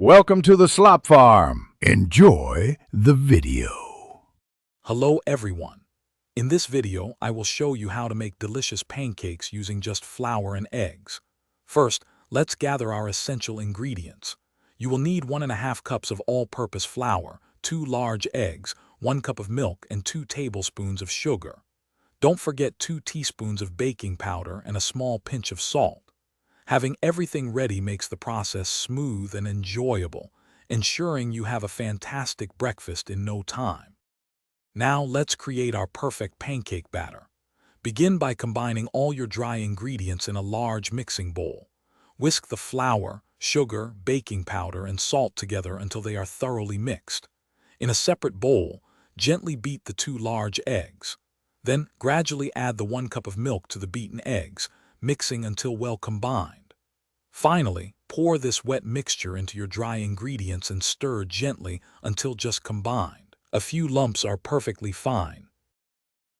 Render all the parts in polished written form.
Welcome to the Slop Farm. Enjoy the video. Hello everyone. In this video, I will show you how to make delicious pancakes using just flour and eggs. First, let's gather our essential ingredients. You will need 1½ cups of all-purpose flour, 2 large eggs, 1 cup of milk, and 2 tablespoons of sugar. Don't forget 2 teaspoons of baking powder and a small pinch of salt. Having everything ready makes the process smooth and enjoyable, ensuring you have a fantastic breakfast in no time. Now let's create our perfect pancake batter. Begin by combining all your dry ingredients in a large mixing bowl. Whisk the flour, sugar, baking powder, and salt together until they are thoroughly mixed. In a separate bowl, gently beat the 2 large eggs. Then gradually add the 1 cup of milk to the beaten eggs, mixing until well combined. Finally, pour this wet mixture into your dry ingredients and stir gently until just combined. A few lumps are perfectly fine.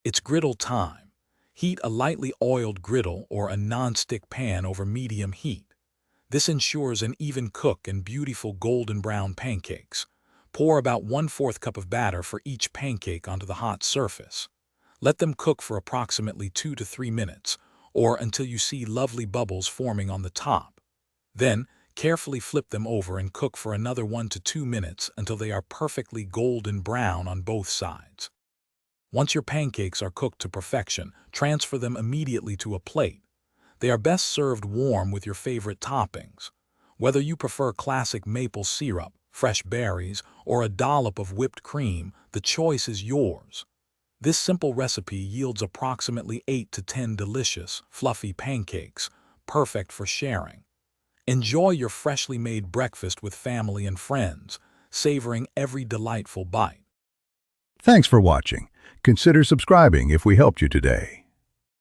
It's griddle time. Heat a lightly oiled griddle or a non-stick pan over medium heat. This ensures an even cook and beautiful golden brown pancakes. Pour about 1/4 cup of batter for each pancake onto the hot surface. Let them cook for approximately 2 to 3 minutes, or until you see lovely bubbles forming on the top. Then, carefully flip them over and cook for another 1 to 2 minutes until they are perfectly golden brown on both sides. Once your pancakes are cooked to perfection, transfer them immediately to a plate. They are best served warm with your favorite toppings. Whether you prefer classic maple syrup, fresh berries, or a dollop of whipped cream, the choice is yours. This simple recipe yields approximately 8 to 10 delicious, fluffy pancakes, perfect for sharing. Enjoy your freshly made breakfast with family and friends, savoring every delightful bite. Thanks for watching. Consider subscribing if we helped you today.